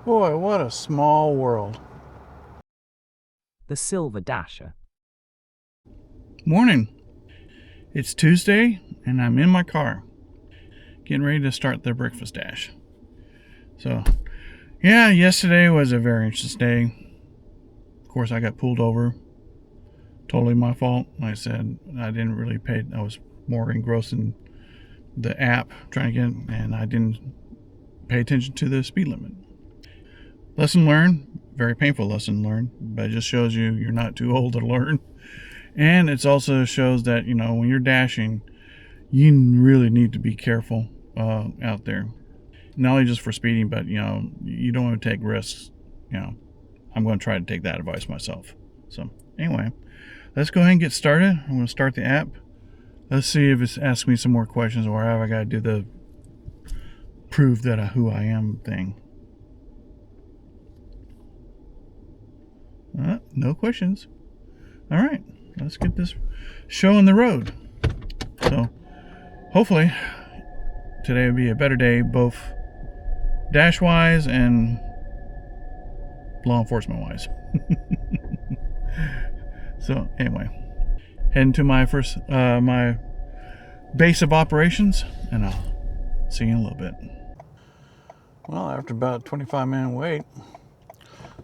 Boy, what a small world. The Silver Dasher. Morning. It's Tuesday, and I'm in my car, getting ready to start the breakfast dash. So, yeah, yesterday was a very interesting day. Of course, I got pulled over. Totally my fault. Like I said, I didn't really pay. I was more engrossed in the app trying to get, and I didn't pay attention to the speed limit. Lesson learned. Very painful lesson learned, but it just shows you're not too old to learn. And it also shows that, when you're dashing, you really need to be careful out there. Not only just for speeding, but, you don't want to take risks. I'm going to try to take that advice myself. So, anyway, let's go ahead and get started. I'm going to start the app. Let's see if it's asking me some more questions, or have I got to do the prove that who I am thing. No questions. All right. Let's get this show on the road. So, hopefully, today will be a better day, both dash-wise and law enforcement-wise. So, anyway, heading to my first, my base of operations, and I'll see you in a little bit. Well, after about a 25-minute wait,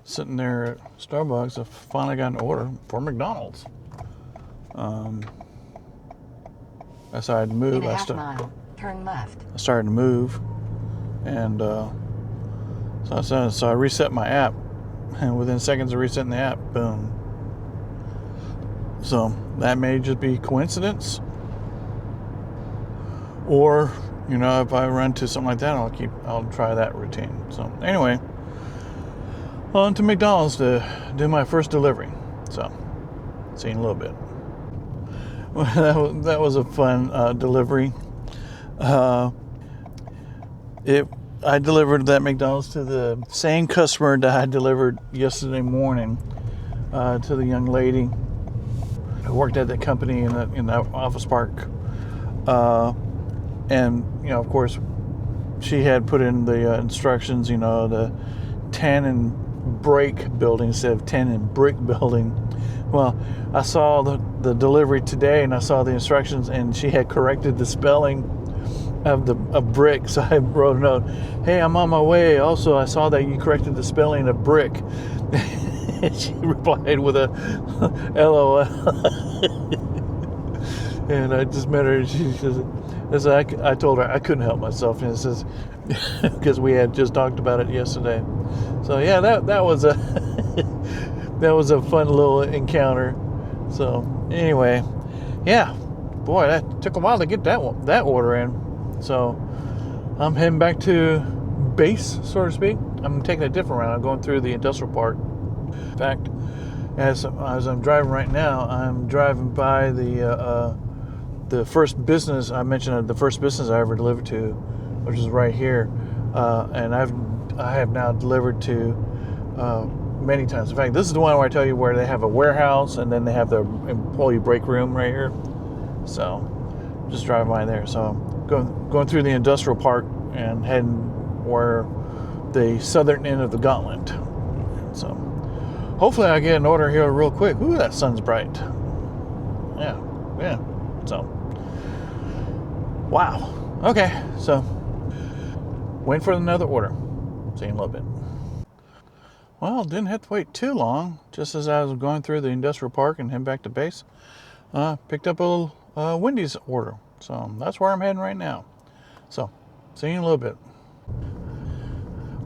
sitting there at Starbucks, I finally got an order for McDonald's. I started to move. In a half mile, turn left. I started to move, and so I reset my app, and within seconds of resetting the app, boom. So that may just be coincidence, or if I run to something like that, I'll try that routine. So anyway, on to McDonald's to do my first delivery. So see you in a little bit. Well, that was a fun delivery. I delivered that McDonald's to the same customer that I delivered yesterday morning to the young lady who worked at the company in the office park. And of course, she had put in the instructions, the tan and break building instead of tan and brick building. Well, I saw the delivery today, and I saw the instructions, and she had corrected the spelling of brick. So I wrote a note, "Hey, I'm on my way. Also, I saw that you corrected the spelling of brick." And she replied with a LOL. And I just met her, and she says, I told her I couldn't help myself, and it says, because we had just talked about it yesterday. So yeah, that was a that was a fun little encounter. So anyway, yeah, boy, that took a while to get that order in. So I'm heading back to base, so to speak. I'm taking a different route. I'm going through the industrial park. In fact, as I'm driving right now, I'm driving by the first business I mentioned. The first business I ever delivered to, which is right here, and I have now delivered to many times. In fact, this is the one where I tell you where they have a warehouse and then they have the employee break room right here. So just driving by there. So going through the industrial park and heading where the southern end of the gauntlet. So hopefully I get an order here real quick. Ooh, that sun's bright. Yeah. So wow. Okay. So waiting for another order. See you in a little bit. Well, didn't have to wait too long. Just as I was going through the industrial park and heading back to base, picked up a little Wendy's order. So that's where I'm heading right now. So see you in a little bit.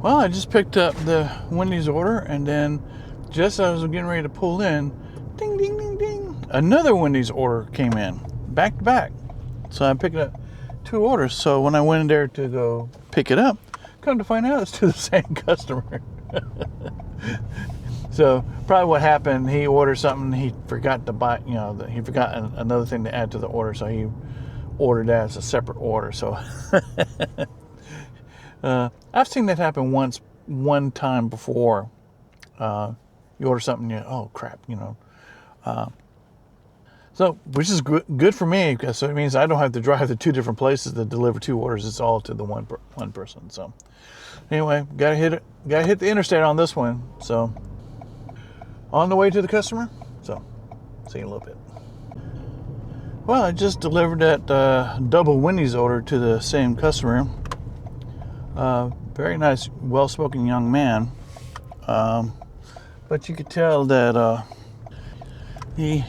Well, I just picked up the Wendy's order, and then just as I was getting ready to pull in, ding, ding, ding, ding, another Wendy's order came in, back to back. So I'm picking up two orders. So when I went in there to go pick it up, come to find out it's to the same customer. So probably what happened, he ordered something, he forgot to buy, he forgot another thing to add to the order, so he ordered that as a separate order. So I've seen that happen one time before. You order something, oh crap, So, which is good for me, because so it means I don't have to drive to 2 different places to deliver 2 orders. It's all to the one person. So, anyway, gotta hit the interstate on this one. So, on the way to the customer. So, see you in a little bit. Well, I just delivered that double Wendy's order to the same customer. Very nice, well-spoken young man. But you could tell that he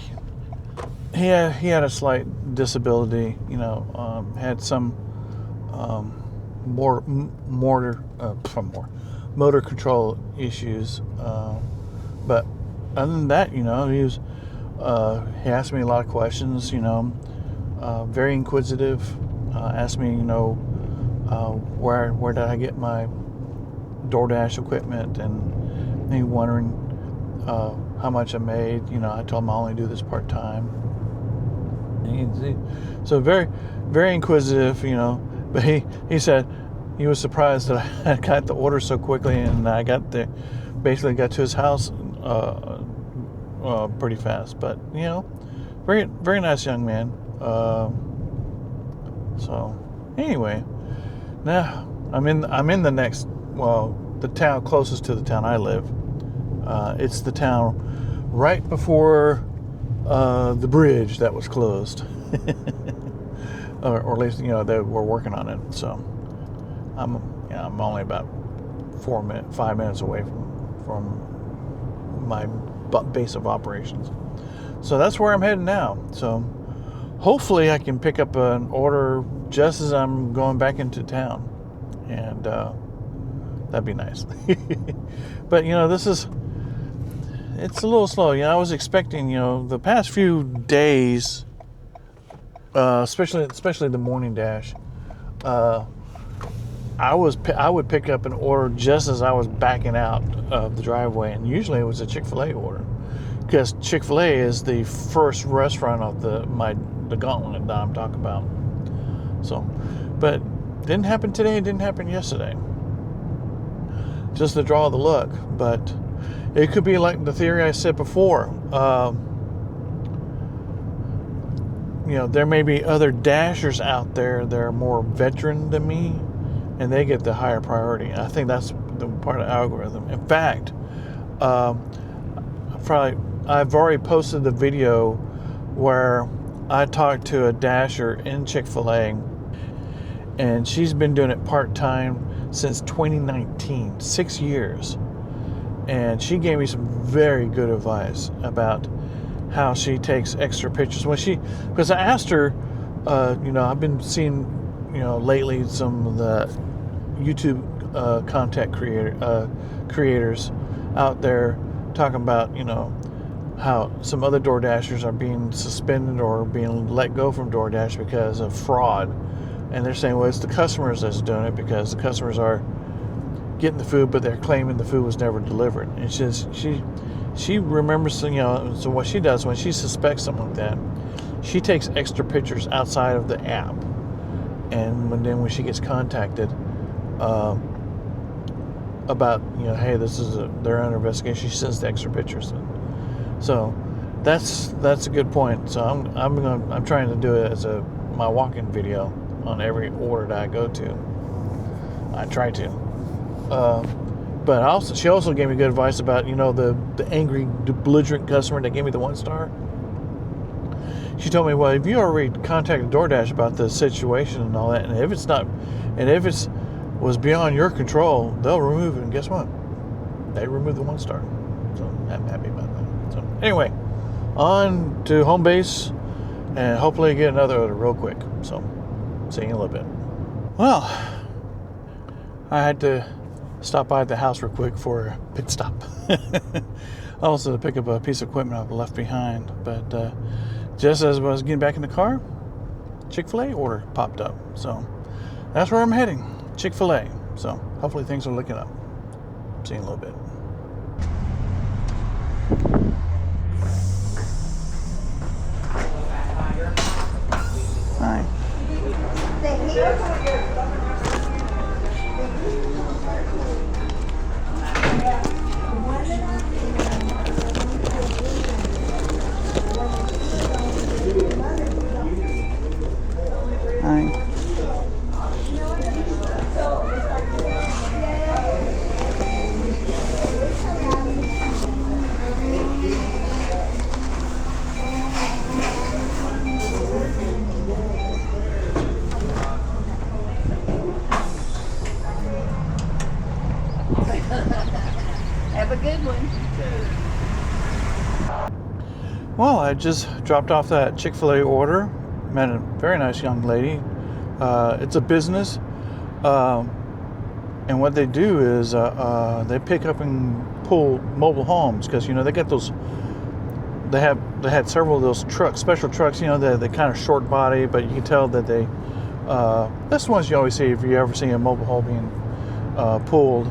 had a slight disability. Had some motor control issues. But other than that, he asked me a lot of questions. Very inquisitive. Asked me, where did I get my DoorDash equipment, and me wondering how much I made. I told him I only do this part time. So very, very inquisitive. But he said he was surprised that I got the order so quickly, and I basically got to his house pretty fast. But very, very nice young man. So anyway, now I'm in the town closest to the town I live. It's the town right before the bridge that was closed, or at least they were working on it. So I'm only about 5 minutes away from my base of operations. So that's where I'm heading now. So hopefully I can pick up an order just as I'm going back into town, and that'd be nice. But it's a little slow. I was expecting, the past few days, especially the morning dash, I would pick up an order just as I was backing out of the driveway, and usually it was a Chick-fil-A order, because Chick-fil-A is the first restaurant of the gauntlet that I'm talking about. So, but didn't happen today. It didn't happen yesterday. Just the draw of the luck, but it could be like the theory I said before. There may be other Dashers out there that are more veteran than me, and they get the higher priority. I think that's the part of the algorithm. In fact, I've already posted the video where I talked to a Dasher in Chick-fil-A, and she's been doing it part-time since 2019, 6 years. And she gave me some very good advice about how she takes extra pictures because I asked her, I've been seeing, lately some of the YouTube content creators out there talking about, how some other DoorDashers are being suspended or being let go from DoorDash because of fraud. And they're saying, well, it's the customers that's doing it, because the customers are getting the food, but they're claiming the food was never delivered. And she remembers, so what she does when she suspects something like that, she takes extra pictures outside of the app. And when she gets contacted about, hey, they're under investigation, she sends the extra pictures in. So that's a good point. So I'm trying to do it as my walk-in video on every order that I go to. I try to. But she also gave me good advice about, the angry, belligerent customer that gave me the 1 star. She told me, well, if you already contacted DoorDash about the situation and all that, and if it was beyond your control, they'll remove it. And guess what? They removed the 1 star. So I'm happy about that. So anyway, on to home base, and hopefully get another order real quick. So see you in a little bit. Well, I had to stop by the house real quick for a pit stop. Also to pick up a piece of equipment I've left behind. But just as I was getting back in the car, Chick-fil-A order popped up. So that's where I'm heading, Chick-fil-A. So hopefully things are looking up. See you in a little bit. Hi. Have a good one. Well, I just dropped off that Chick-fil-A order. Met a very nice young lady. It's a business. And what they do is they pick up and pull mobile homes because, you know, they get those. They had several of those trucks, special trucks. You know, they kind of short body, but you can tell that they. That's the ones you always see if you ever see a mobile home being pulled,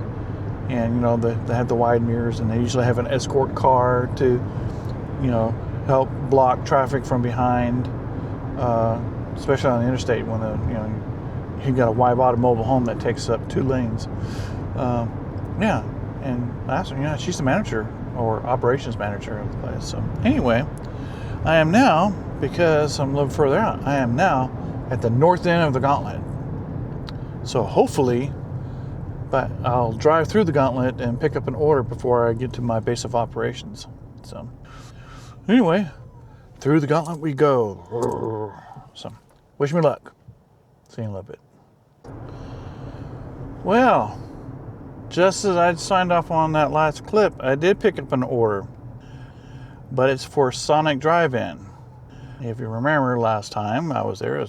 and you know they have the wide mirrors, and they usually have an escort car to, you know, help block traffic from behind, especially on the interstate when you've got a wide body mobile home that takes up 2 lanes. Yeah, and I asked her, you know, she's the manager or operations manager of the place. So anyway, I am now, because I'm a little further out, I am now at the north end of the gauntlet. So hopefully, but I'll drive through the gauntlet and pick up an order before I get to my base of operations. So anyway, through the gauntlet we go. So wish me luck. See you in a little bit. Well, just as I'd signed off on that last clip, I did pick up an order, but it's for Sonic Drive-In. If you remember last time I was there,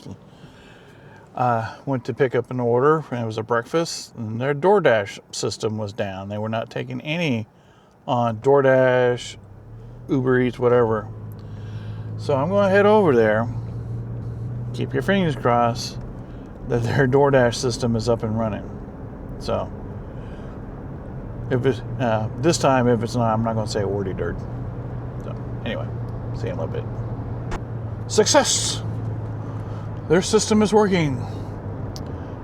I went to pick up an order, and it was a breakfast, and their DoorDash system was down. They were not taking any on DoorDash, Uber Eats, whatever. So I'm going to head over there. Keep your fingers crossed that their DoorDash system is up and running. So if it's this time, if it's not, I'm not going to say a wordy dirt. So anyway, see you in a little bit. Success! Their system is working.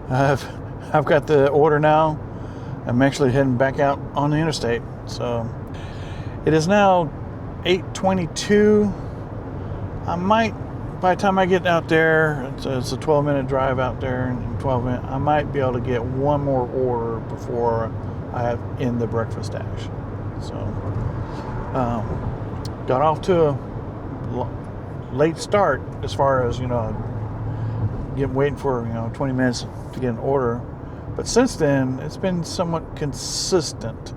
I've got the order now. I'm actually heading back out on the interstate. So it is now 8:22. I might, by the time I get out there, it's a 12-minute drive out there, and 12 minutes, I might be able to get one more order before I have in the breakfast dash. So got off to a late start as far as, you know, waiting for, you know, 20 minutes to get an order, but since then it's been somewhat consistent,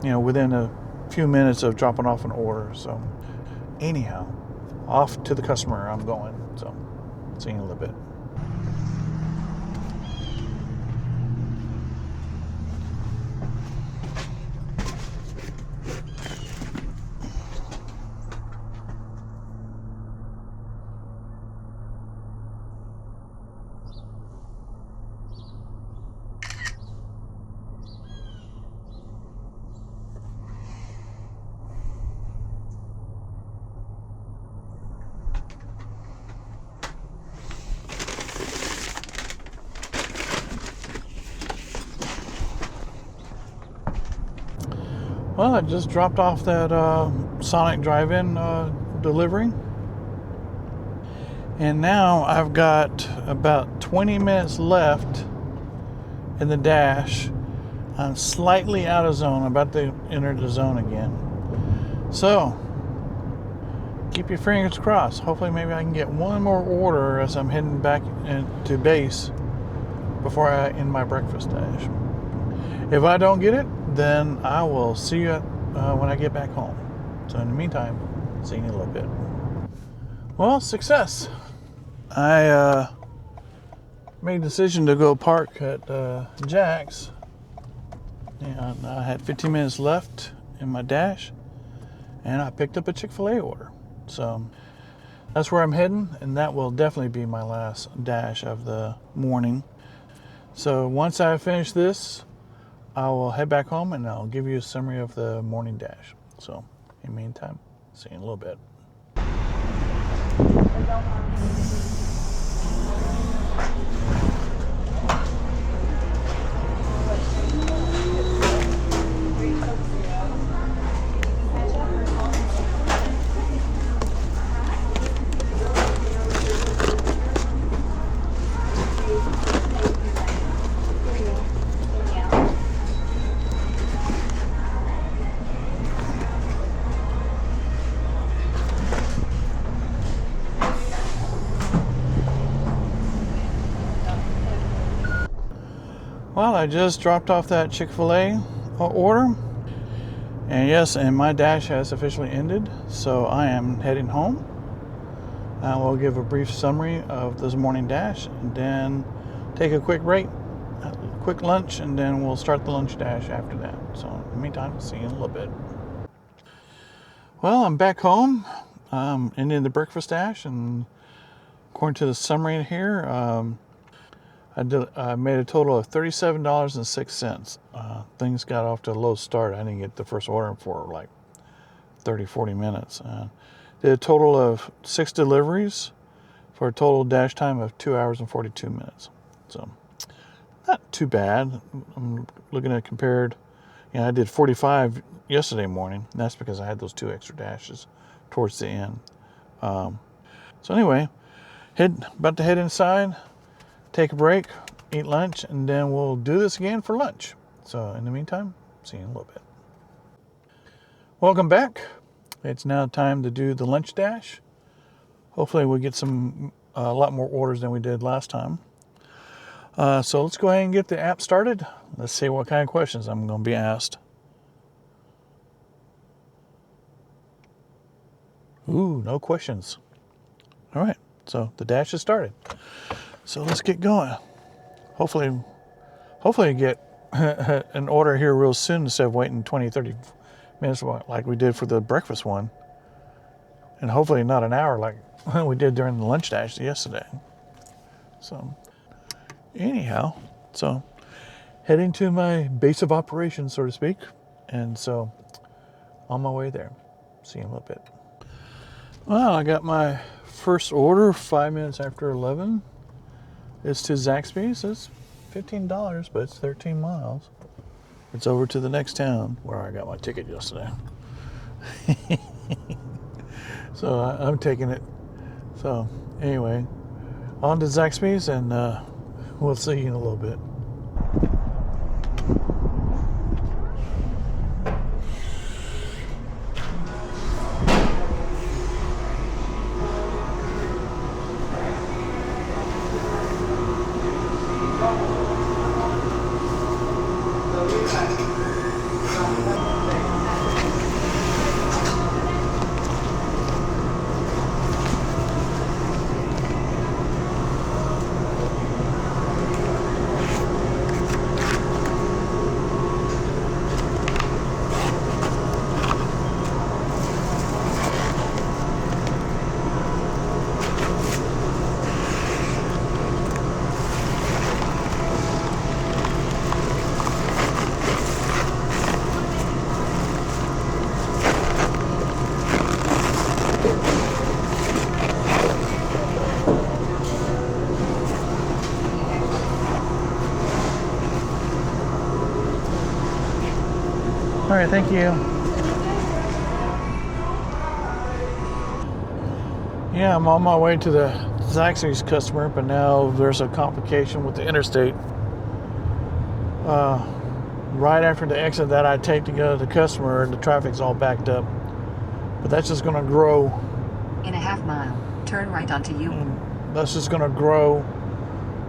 you know, within a few minutes of dropping off an order. So anyhow, off to the customer I'm going. So see you in a little bit. Well, I just dropped off that Sonic Drive-In delivery. And now I've got about 20 minutes left in the dash. I'm slightly out of zone. I'm about to enter the zone again. So, keep your fingers crossed. Hopefully maybe I can get one more order as I'm heading back into base before I end my breakfast dash. If I don't get it, then I will see you when I get back home. So in the meantime, see you in a little bit. Well, success. I made a decision to go park at Jack's. And I had 15 minutes left in my dash, and I picked up a Chick-fil-A order. So that's where I'm heading, and that will definitely be my last dash of the morning. So once I finish this, I will head back home and I'll give you a summary of the morning dash. So, in the meantime, see you in a little bit. Well, I just dropped off that Chick-fil-A order. And yes, and my dash has officially ended, so I am heading home. I will give a brief summary of this morning dash and then take a quick break, a quick lunch, and then we'll start the lunch dash after that. So in the meantime, see you in a little bit. Well, I'm back home, ending the breakfast dash, and according to the summary here, I made a total of $37.06. Things got off to a low start. I didn't get the first order for like 30, 40 minutes. Did a total of 6 deliveries for a total dash time of 2 hours and 42 minutes. So not too bad. I'm looking at compared. I did 45 yesterday morning. And that's because I had those 2 extra dashes towards the end. So anyway, about to head inside, take a break, eat lunch, and then we'll do this again for lunch. So in the meantime, see you in a little bit. Welcome back. It's now time to do the lunch dash. Hopefully we'll get a lot more orders than we did last time. So let's go ahead and get the app started. Let's see what kind of questions I'm going to be asked. Ooh, no questions. All right, so the dash is started. So let's get going. Hopefully get an order here real soon instead of waiting 20, 30 minutes like we did for the breakfast one. And hopefully not an hour like we did during the lunch dash yesterday. So anyhow, so heading to my base of operations, so to speak. And so on my way there. See you in a little bit. Well, I got my first order 5 minutes after 11. It's to Zaxby's. It's $15, but it's 13 miles. It's over to the next town where I got my ticket yesterday. So I'm taking it. So anyway, on to Zaxby's, and we'll see you in a little bit. All right, thank you. Yeah, I'm on my way to the Zaxby's customer, but now there's a complication with the interstate. Right after the exit that I take to go to the customer, the traffic's all backed up. But that's just going to grow. In a half mile, turn right onto U. That's just going to grow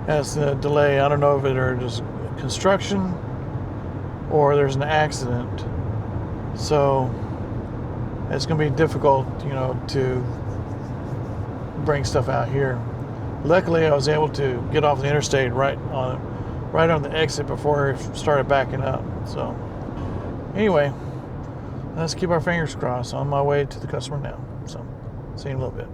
as the delay. I don't know if there's construction or there's an accident. So it's going to be difficult, to bring stuff out here. Luckily, I was able to get off the interstate right on the exit before it started backing up. So anyway, let's keep our fingers crossed. On my way to the customer now. So see you in a little bit.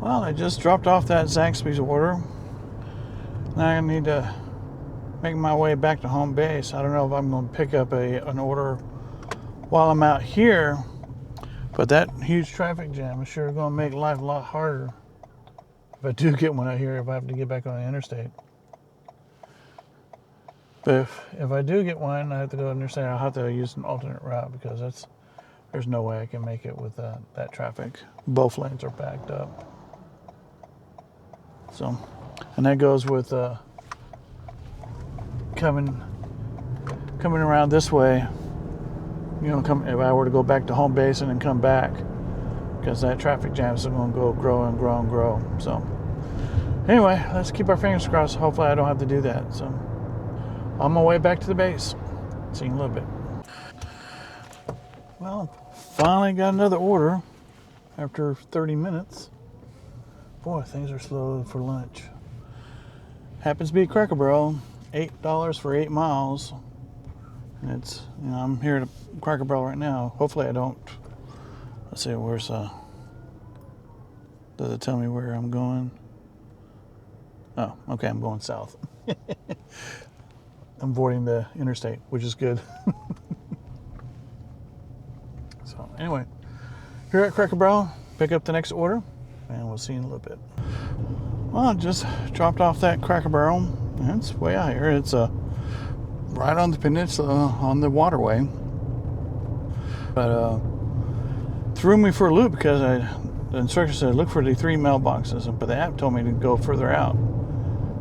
Well, I just dropped off that Zaxby's order. Now I need to make my way back to home base. I don't know if I'm going to pick up an order while I'm out here, but that huge traffic jam is sure going to make life a lot harder if I do get one out here, if I have to get back on the interstate. But if I do get one, I have to go interstate, I'll have to use an alternate route because there's no way I can make it with that traffic. Both lanes are backed up. So, and that goes with coming around this way. You know, if I were to go back to home base and then come back, because that traffic jam is going to grow and grow and grow. So, anyway, let's keep our fingers crossed. Hopefully, I don't have to do that. So, on my way back to the base. See you in a little bit. Well, finally got another order after 30 minutes. Boy, things are slow for lunch. Happens to be Cracker Barrel, $8 for 8 miles. And it's, you know, I'm here at Cracker Barrel right now. Hopefully I don't, let's see, where's, does it tell me where I'm going? Oh, okay, I'm going south. I'm avoiding the interstate, which is good. So anyway, here at Cracker Barrel, pick up the next order, and we'll see you in a little bit. Well, I just dropped off that Cracker Barrel, and it's way out here. It's right on the peninsula, on the waterway. But threw me for a loop because the instructor said look for the 3 mailboxes, but the app told me to go further out.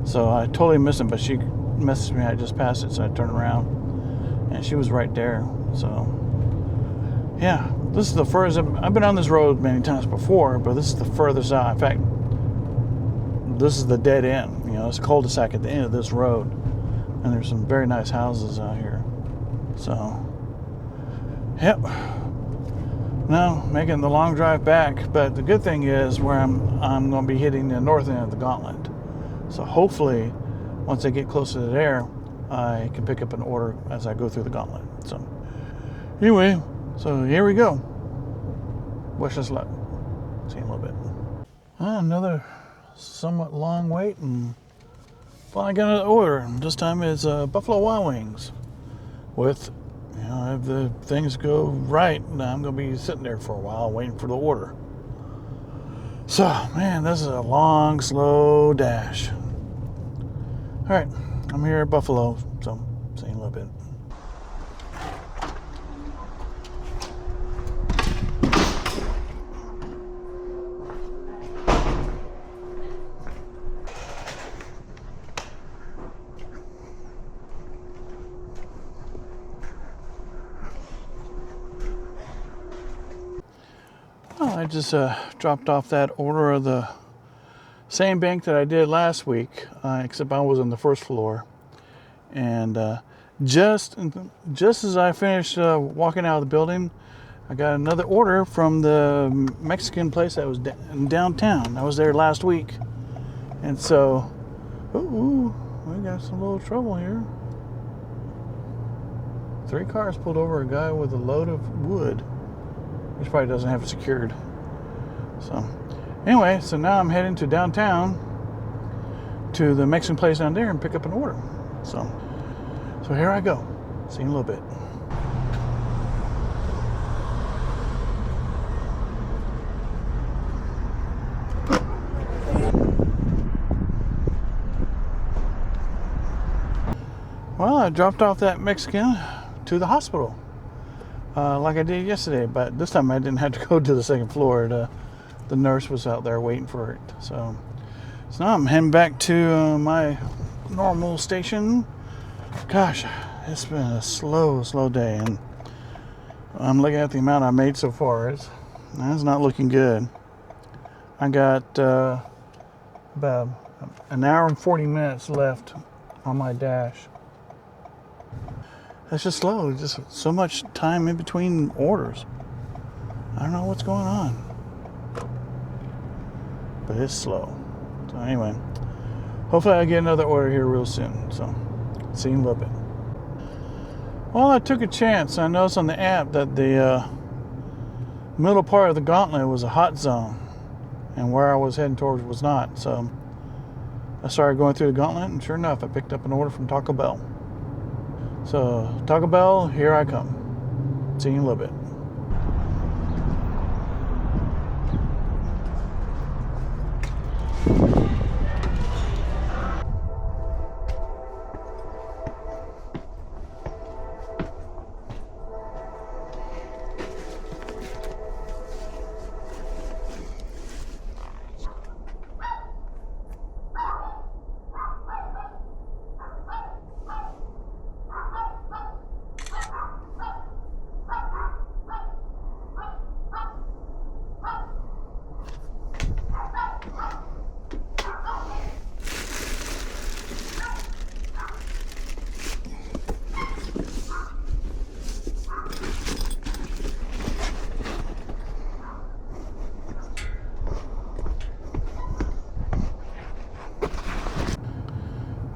So I totally missed it, but she messaged me. I just passed it, so I turned around, and she was right there. So yeah, this is the furthest. I've been on this road many times before, but this is the furthest out. In fact, this is the dead end. You know, it's a cul-de-sac at the end of this road, and there's some very nice houses out here. So, yep. Now making the long drive back, but the good thing is where I'm going to be hitting the north end of the gauntlet. So hopefully, once I get closer to there, I can pick up an order as I go through the gauntlet. So, anyway. So here we go. Wish us luck. See you in a little bit. Another somewhat long wait, and finally got an order. This time it's Buffalo Wild Wings. With, you know, if the things go right, I'm going to be sitting there for a while waiting for the order. So, man, this is a long, slow dash. All right, I'm here at Buffalo, so see you in a little bit. Well, I just dropped off that order of the same bank that I did last week, except I was on the first floor. And just as I finished walking out of the building, I got another order from the Mexican place that was downtown. I was there last week. And so, we got some little trouble here. 3 cars pulled over a guy with a load of wood. Which probably doesn't have it secured. So, anyway, so now I'm heading to downtown to the Mexican place down there and pick up an order. So here I go. See you in a little bit. Well, I dropped off that Mexican to the hospital. Like I did yesterday, but this time I didn't have to go to the second floor. The nurse was out there waiting for it. So now I'm heading back to my normal station. Gosh, it's been a slow day, and I'm looking at the amount I made so far. It's not looking good. I got about an hour and 40 minutes left on my dash. It's just slow. Just so much time in between orders. I don't know what's going on. But it's slow. So anyway, hopefully I get another order here real soon. So, see you in a little bit. Well, I took a chance. I noticed on the app that the middle part of the gauntlet was a hot zone. and where I was heading towards was not. So I started going through the gauntlet, and sure enough, I picked up an order from Taco Bell. So Taco Bell, here I come. See you in a little bit.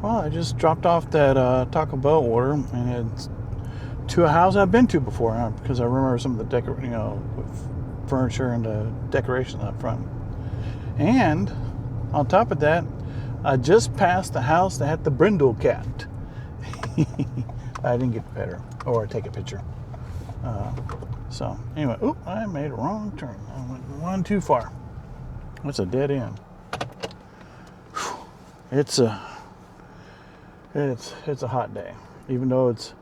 Well, I just dropped off that Taco Bell order, and it's to a house I've been to before, because I remember some of the with furniture and decorations up front. And on top of that, I just passed the house that had the brindle cat. I didn't get to pet her or take a picture. So anyway, I made a wrong turn. I went one too far. It's a dead end. It's a hot day, even though it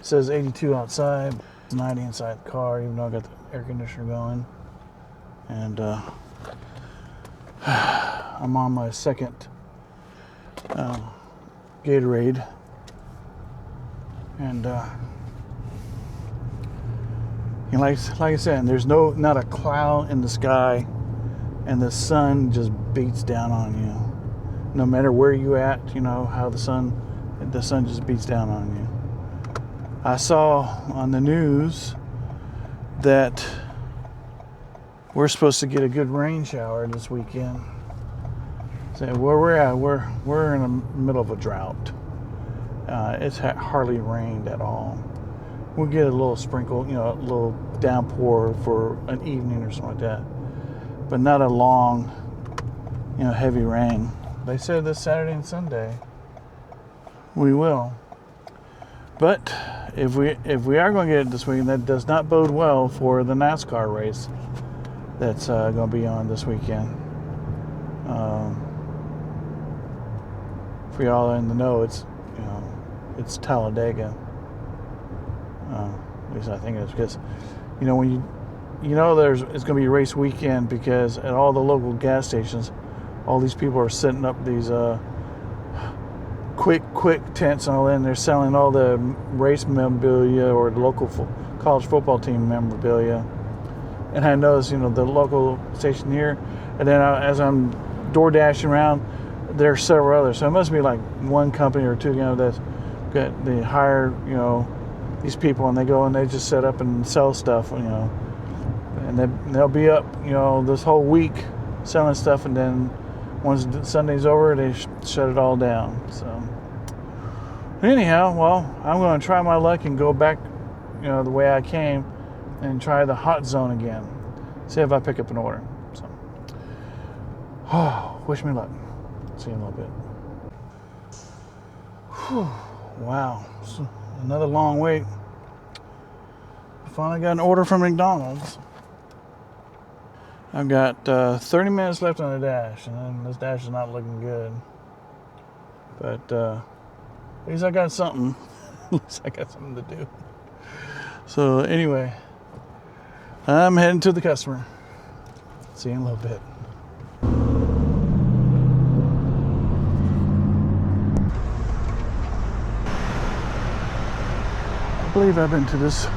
says 82 outside. It's 90 inside the car, even though I got the air conditioner going. And I'm on my second Gatorade, and like I said, there's not a cloud in the sky, and the sun just beats down on you. No matter where you at, how the sun just beats down on you. I saw on the news that we're supposed to get a good rain shower this weekend. So where we're at, we're in the middle of a drought. It's hardly rained at all. We'll get a little sprinkle, a little downpour for an evening or something like that, but not a long, heavy rain. They said this Saturday and Sunday we will. But if we are going to get it this weekend, that does not bode well for the NASCAR race that's going to be on this weekend. For y'all in the know, it's Talladega. At least I think it's because when it's going to be race weekend, because at all the local gas stations, all these people are setting up these quick tents and all that, and they're selling all the race memorabilia or the local college football team memorabilia. And I noticed, the local station here, and then as I'm DoorDashing around, there are several others. So it must be like one company or two, that's got they hire, these people, and they go and they just set up and sell stuff, and they'll be up, this whole week selling stuff, and then once Sunday's over, they shut it all down. So anyhow, well, I'm going to try my luck and go back, the way I came, and try the hot zone again. See if I pick up an order. So, wish me luck. See you in a little bit. Whew, wow, so another long wait. Finally got an order from McDonald's. I've got 30 minutes left on the dash, and then this dash is not looking good. But at least I got something. At least I got something to do. So anyway, I'm heading to the customer. See you in a little bit. I believe I've been to this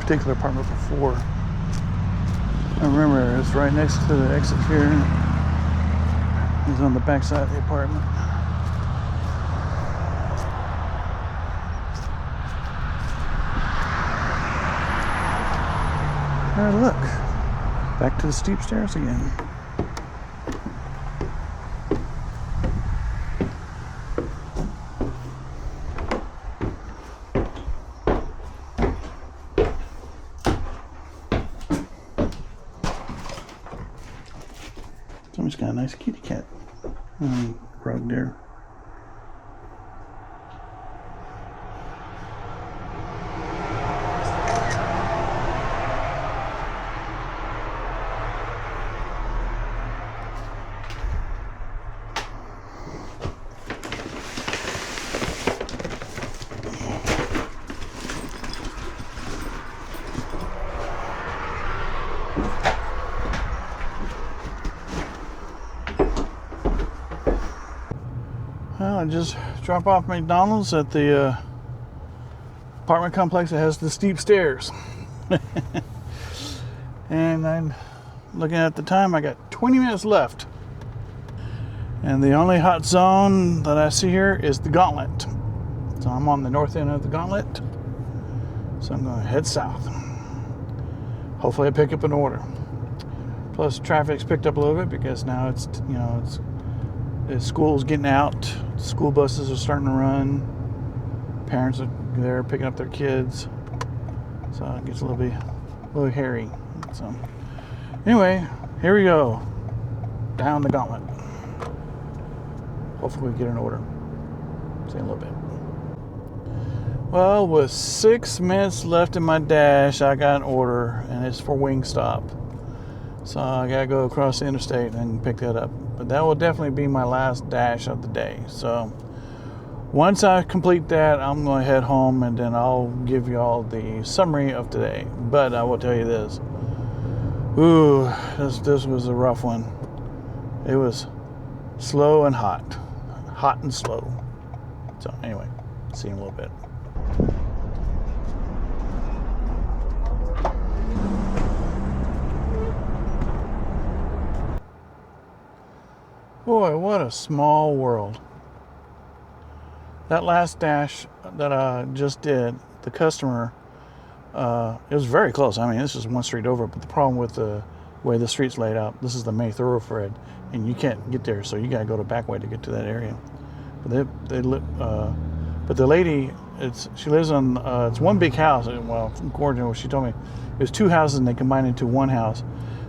particular apartment before. I remember it's right next to the exit here. It's on the back side of the apartment. And look, back to the steep stairs again. it's got a nice kitty cat rug there. Well, I just drop off McDonald's at the apartment complex that has the steep stairs. And I'm looking at the time, I got 20 minutes left. And the only hot zone that I see here is the Gauntlet. So I'm on the north end of the Gauntlet. So I'm going to head south. Hopefully I pick up an order. Plus traffic's picked up a little bit because now it's, you know, the school's getting out. School buses are starting to run. Parents are there picking up their kids. So it gets a little hairy. So anyway, here we go. Down the Gauntlet. Hopefully we get an order. See you in a little bit. Well, with 6 minutes left in my dash, I got an order, and it's for Wingstop. So I gotta go across the interstate and pick that up. But that will definitely be my last dash of the day. So once I complete that, I'm going to head home, and then I'll give you all the summary of today. But I will tell you this. Ooh, this was a rough one. It was slow and hot. Hot and slow. So anyway, see you in a little bit. Boy, what a small world. That last dash that I just did, the customer, it was very close. I mean, this is one street over, but the problem with the way the street's laid out, this is the main thoroughfare, and you can't get there, so you gotta go the back way to get to that area. But the lady, she lives on, it's one big house. Well, according to what she told me, it was two houses and they combined into one house.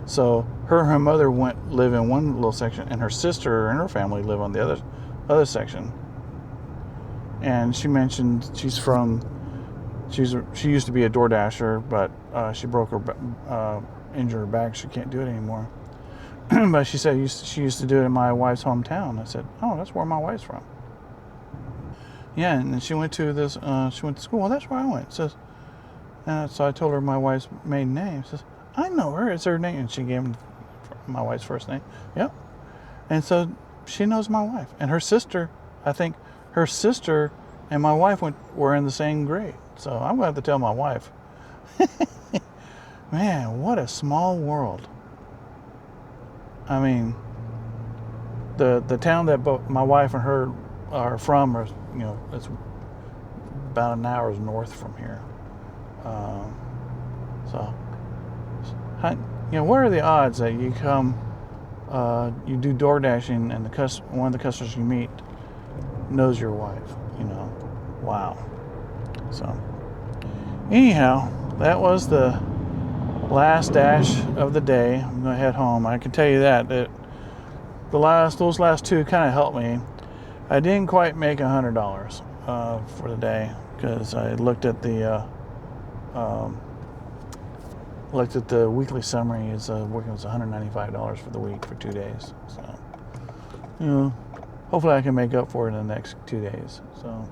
So her and her mother live in one little section, and her sister and her family live on the other section. And she mentioned she used to be a DoorDasher, but she broke injured her back. She can't do it anymore. But she said she used to do it in my wife's hometown. I said, oh, that's where my wife's from. Yeah, and she went to school. Well, that's where I went. So I told her my wife's maiden name. She says, I know her. It's her name. And she gave me my wife's first name. Yep. And so she knows my wife. And her sister, I think her sister and my wife were in the same grade. So I'm going to have to tell my wife. Man, what a small world. I mean, the town that both my wife and her are from, or it's about an hour's north from here. What are the odds that you come, you do door dashing, and one of the customers you meet knows your wife? Wow. So, anyhow, that was the last dash of the day. I'm gonna head home. I can tell you that those last two kind of helped me. I didn't quite make $100 for the day because I looked at the weekly summary. It's working was $195 for the week for 2 days. So, hopefully I can make up for it in the next 2 days. So,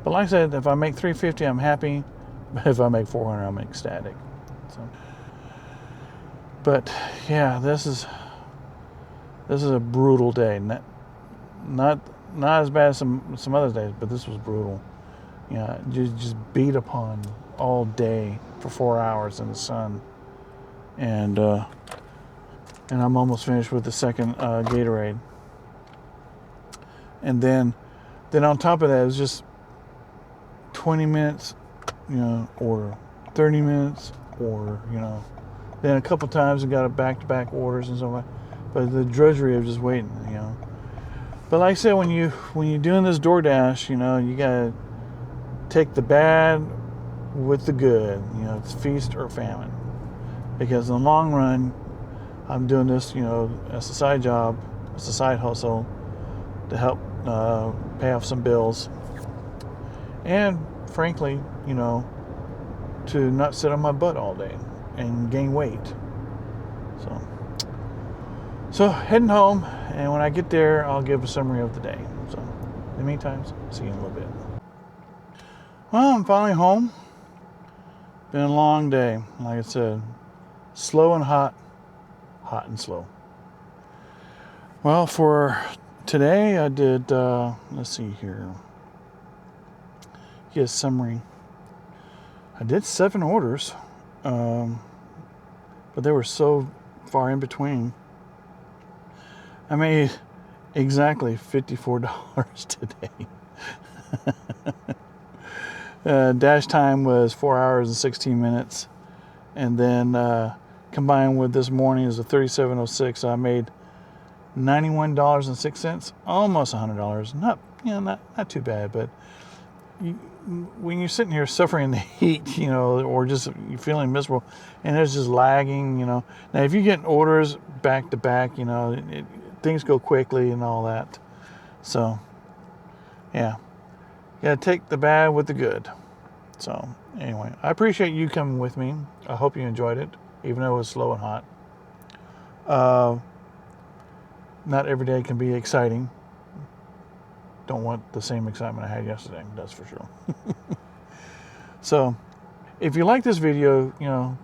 but like I said, if I make $350, I'm happy. But if I make $400, I'm ecstatic. So, but yeah, this is a brutal day. Not as bad as some other days, but this was brutal. Just beat upon all day for 4 hours in the sun, and I'm almost finished with the second Gatorade. And then on top of that, it was just 20 minutes, or 30 minutes, or then a couple times I got back-to-back orders and so on. But the drudgery of just waiting, But like I said, when you're doing this DoorDash, you gotta take the bad with the good. It's feast or famine. Because in the long run, I'm doing this, as a side job, as a side hustle to help pay off some bills. And frankly, to not sit on my butt all day and gain weight. So heading home, and when I get there, I'll give a summary of the day. So in the meantime, see you in a little bit. Well, I'm finally home. Been a long day, like I said, slow and hot, hot and slow. Well, for today, I did, let's see here. Yes, summary. I did 7 orders, but they were so far in between. I made exactly $54 today. Dash time was 4 hours and 16 minutes. And then combined with this morning is a 37.06. So I made $91.06, almost $100. Not too bad, but when you're sitting here suffering the heat, or just you're feeling miserable, and it's just lagging, Now, if you get orders back to back, things go quickly and all that. So, yeah, you gotta take the bad with the good. So, anyway, I appreciate you coming with me. I hope you enjoyed it, even though it was slow and hot. Not every day can be exciting. Don't want the same excitement I had yesterday, that's for sure. So, if you like this video,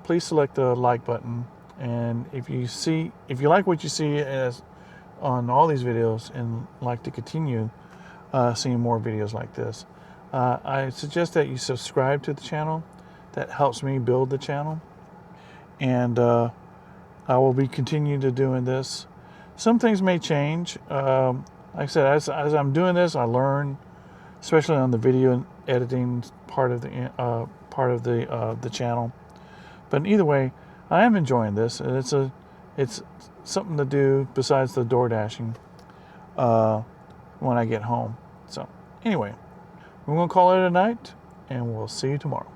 please select the like button. And if you like what you see as on all these videos and like to continue seeing more videos like this, I suggest that you subscribe to the channel. That helps me build the channel. And I will be continuing to doing this. Some things may change. Like I said, as I'm doing this, I learn, especially on the video editing part of the channel. But either way, I am enjoying this, and it's something to do besides the door dashing when I get home. So anyway, we're gonna call it a night, and we'll see you tomorrow.